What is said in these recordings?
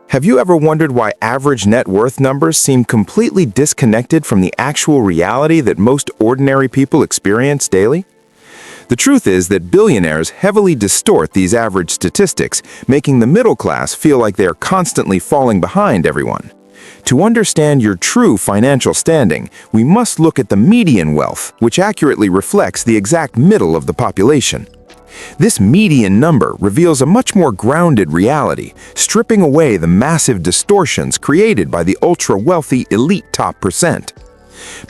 Have you ever wondered why average net worth numbers seem completely disconnected from the actual reality that most ordinary people experience daily? The truth is that billionaires heavily distort these average statistics, making the middle class feel like they are constantly falling behind everyone. To understand your true financial standing, we must look at the median wealth, which accurately reflects the exact middle of the population. This median number reveals a much more grounded reality, stripping away the massive distortions created by the ultra-wealthy elite top percent.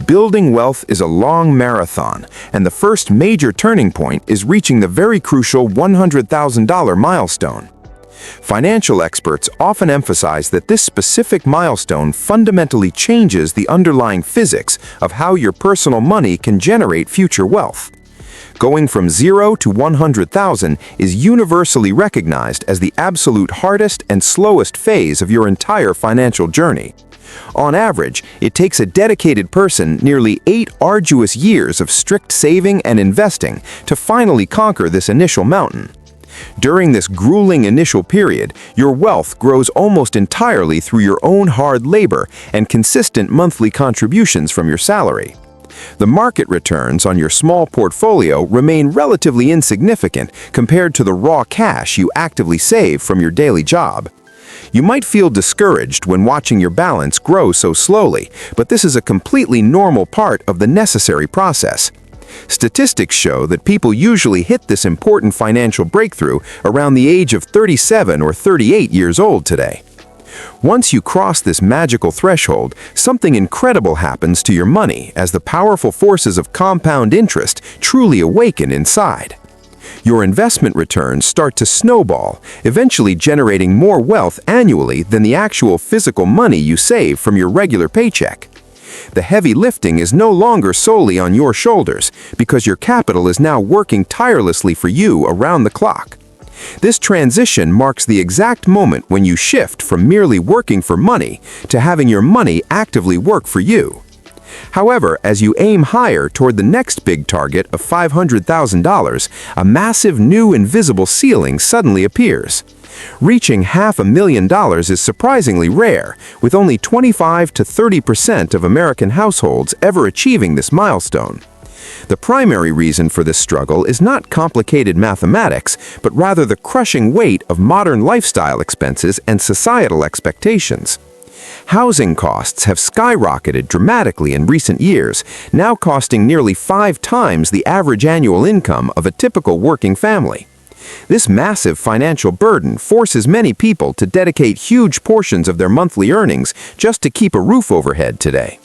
Building wealth is a long marathon, and the first major turning point is reaching the very crucial $100,000 milestone. Financial experts often emphasize that this specific milestone fundamentally changes the underlying physics of how your personal money can generate future wealth. Going from 0 to 100,000 is universally recognized as the absolute hardest and slowest phase of your entire financial journey. On average, it takes a dedicated person nearly 8 arduous years of strict saving and investing to finally conquer this initial mountain. During this grueling initial period, your wealth grows almost entirely through your own hard labor and consistent monthly contributions from your salary. The market returns on your small portfolio remain relatively insignificant compared to the raw cash you actively save from your daily job. You might feel discouraged when watching your balance grow so slowly, but this is a completely normal part of the necessary process. Statistics show that people usually hit this important financial breakthrough around the age of 37 or 38 years old today. Once you cross this magical threshold, something incredible happens to your money as the powerful forces of compound interest truly awaken inside. Your investment returns start to snowball, eventually generating more wealth annually than the actual physical money you save from your regular paycheck. The heavy lifting is no longer solely on your shoulders because your capital is now working tirelessly for you around the clock. This transition marks the exact moment when you shift from merely working for money to having your money actively work for you. However, as you aim higher toward the next big target of $500,000, a massive new invisible ceiling suddenly appears. Reaching $500,000 is surprisingly rare, with only 25 to 30% of American households ever achieving this milestone. The primary reason for this struggle is not complicated mathematics, but rather the crushing weight of modern lifestyle expenses and societal expectations. Housing costs have skyrocketed dramatically in recent years, now costing nearly 5 times the average annual income of a typical working family. This massive financial burden forces many people to dedicate huge portions of their monthly earnings just to keep a roof overhead today.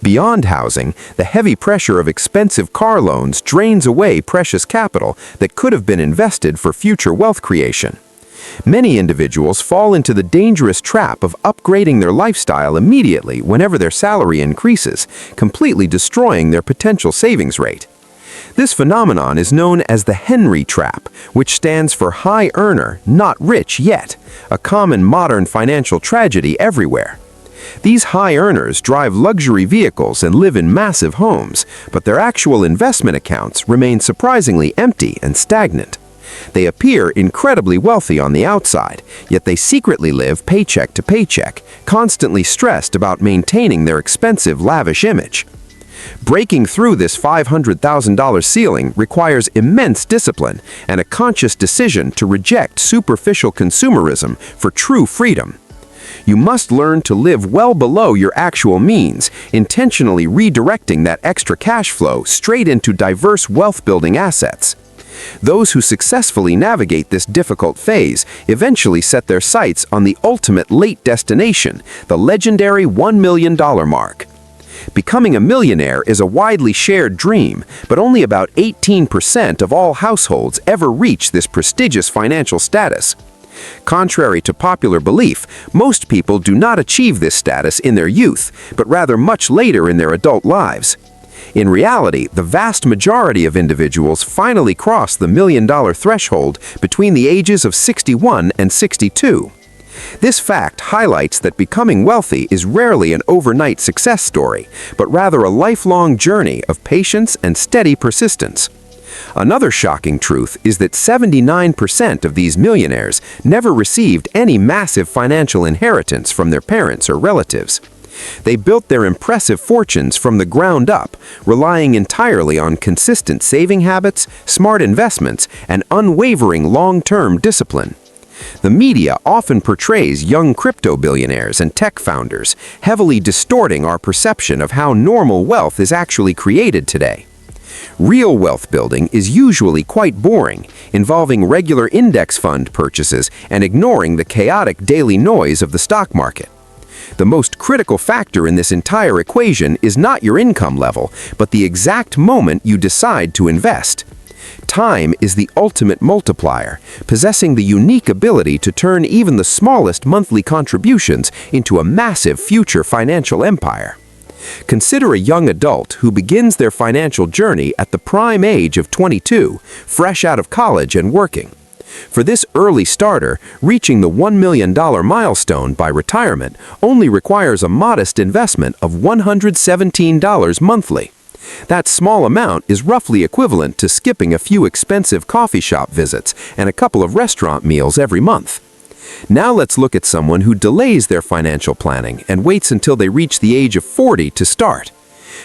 Beyond housing, the heavy pressure of expensive car loans drains away precious capital that could have been invested for future wealth creation. Many individuals fall into the dangerous trap of upgrading their lifestyle immediately whenever their salary increases, completely destroying their potential savings rate. This phenomenon is known as the Henry trap, which stands for high earner, not rich yet, a common modern financial tragedy everywhere. These high earners drive luxury vehicles and live in massive homes, but their actual investment accounts remain surprisingly empty and stagnant. They appear incredibly wealthy on the outside, yet they secretly live paycheck to paycheck, constantly stressed about maintaining their expensive, lavish image. Breaking through this $500,000 ceiling requires immense discipline and a conscious decision to reject superficial consumerism for true freedom. You must learn to live well below your actual means, intentionally redirecting that extra cash flow straight into diverse wealth-building assets. Those who successfully navigate this difficult phase eventually set their sights on the ultimate late destination, the legendary $1 million mark. Becoming a millionaire is a widely shared dream, but only about 18% of all households ever reach this prestigious financial status. Contrary to popular belief, most people do not achieve this status in their youth, but rather much later in their adult lives. In reality, the vast majority of individuals finally cross the $1 million threshold between the ages of 61 and 62. This fact highlights that becoming wealthy is rarely an overnight success story, but rather a lifelong journey of patience and steady persistence. Another shocking truth is that 79% of these millionaires never received any massive financial inheritance from their parents or relatives. They built their impressive fortunes from the ground up, relying entirely on consistent saving habits, smart investments, and unwavering long-term discipline. The media often portrays young crypto billionaires and tech founders, heavily distorting our perception of how normal wealth is actually created today. Real wealth building is usually quite boring, involving regular index fund purchases and ignoring the chaotic daily noise of the stock market. The most critical factor in this entire equation is not your income level, but the exact moment you decide to invest. Time is the ultimate multiplier, possessing the unique ability to turn even the smallest monthly contributions into a massive future financial empire. Consider a young adult who begins their financial journey at the prime age of 22, fresh out of college and working. For this early starter, reaching the $1 million milestone by retirement only requires a modest investment of $117 monthly. That small amount is roughly equivalent to skipping a few expensive coffee shop visits and a couple of restaurant meals every month. Now let's look at someone who delays their financial planning and waits until they reach the age of 40 to start.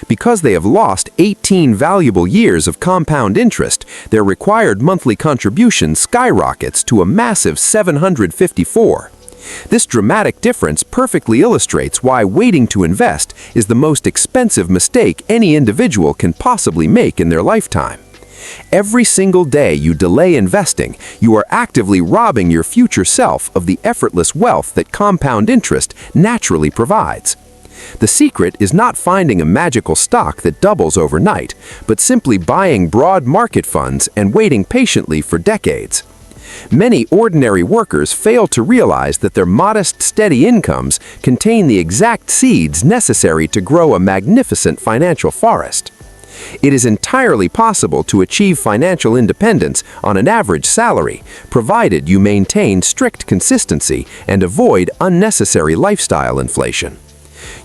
Because they have lost 18 valuable years of compound interest, their required monthly contribution skyrockets to a massive $754. This dramatic difference perfectly illustrates why waiting to invest is the most expensive mistake any individual can possibly make in their lifetime. Every single day you delay investing, you are actively robbing your future self of the effortless wealth that compound interest naturally provides. The secret is not finding a magical stock that doubles overnight, but simply buying broad market funds and waiting patiently for decades. Many ordinary workers fail to realize that their modest, steady incomes contain the exact seeds necessary to grow a magnificent financial forest. It is entirely possible to achieve financial independence on an average salary, provided you maintain strict consistency and avoid unnecessary lifestyle inflation.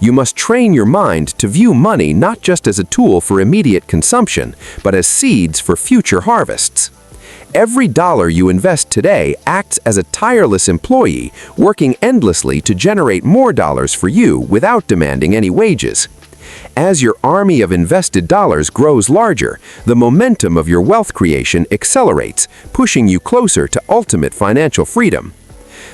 You must train your mind to view money not just as a tool for immediate consumption, but as seeds for future harvests. Every dollar you invest today acts as a tireless employee, working endlessly to generate more dollars for you without demanding any wages. As your army of invested dollars grows larger, the momentum of your wealth creation accelerates, pushing you closer to ultimate financial freedom.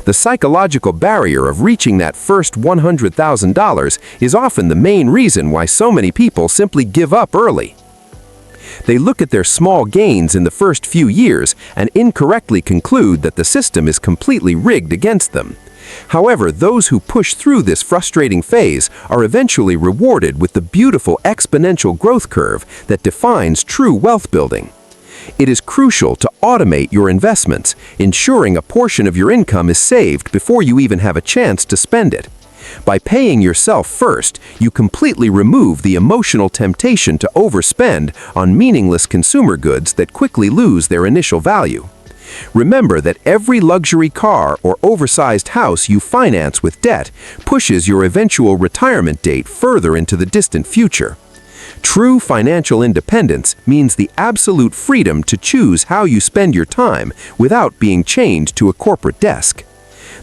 The psychological barrier of reaching that first $100,000 is often the main reason why so many people simply give up early. They look at their small gains in the first few years and incorrectly conclude that the system is completely rigged against them. However, those who push through this frustrating phase are eventually rewarded with the beautiful exponential growth curve that defines true wealth building. It is crucial to automate your investments, ensuring a portion of your income is saved before you even have a chance to spend it. By paying yourself first, you completely remove the emotional temptation to overspend on meaningless consumer goods that quickly lose their initial value. Remember that every luxury car or oversized house you finance with debt pushes your eventual retirement date further into the distant future. True financial independence means the absolute freedom to choose how you spend your time without being chained to a corporate desk.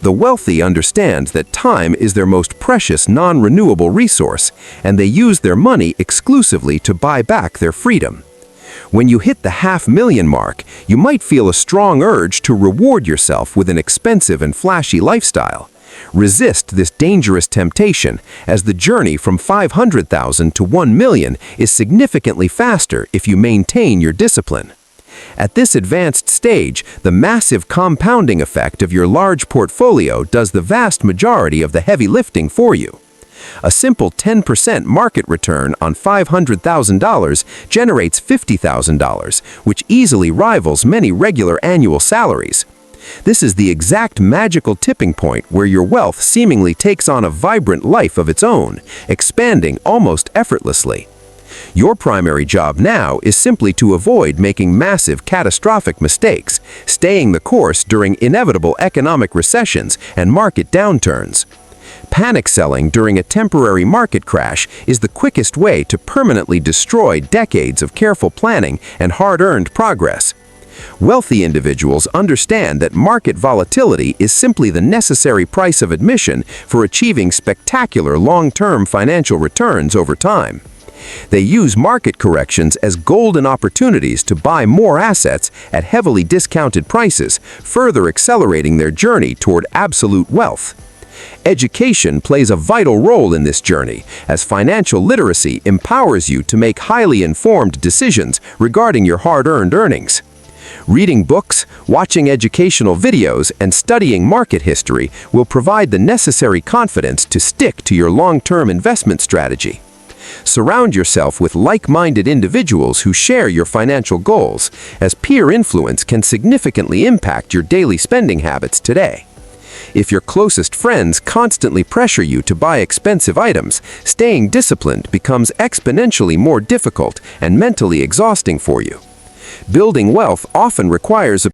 The wealthy understand that time is their most precious non-renewable resource, and they use their money exclusively to buy back their freedom. When you hit the $500,000 mark, you might feel a strong urge to reward yourself with an expensive and flashy lifestyle. Resist this dangerous temptation, as the journey from $500,000 to $1 million is significantly faster if you maintain your discipline. At this advanced stage, the massive compounding effect of your large portfolio does the vast majority of the heavy lifting for you. A simple 10% market return on $500,000 generates $50,000, which easily rivals many regular annual salaries. This is the exact magical tipping point where your wealth seemingly takes on a vibrant life of its own, expanding almost effortlessly. Your primary job now is simply to avoid making massive, catastrophic mistakes, staying the course during inevitable economic recessions and market downturns. Panic selling during a temporary market crash is the quickest way to permanently destroy decades of careful planning and hard-earned progress. Wealthy individuals understand that market volatility is simply the necessary price of admission for achieving spectacular long-term financial returns over time. They use market corrections as golden opportunities to buy more assets at heavily discounted prices, further accelerating their journey toward absolute wealth. Education plays a vital role in this journey, as financial literacy empowers you to make highly informed decisions regarding your hard-earned earnings. Reading books, watching educational videos, and studying market history will provide the necessary confidence to stick to your long-term investment strategy. Surround yourself with like-minded individuals who share your financial goals, as peer influence can significantly impact your daily spending habits today. If your closest friends constantly pressure you to buy expensive items, staying disciplined becomes exponentially more difficult and mentally exhausting for you. Building wealth often requires a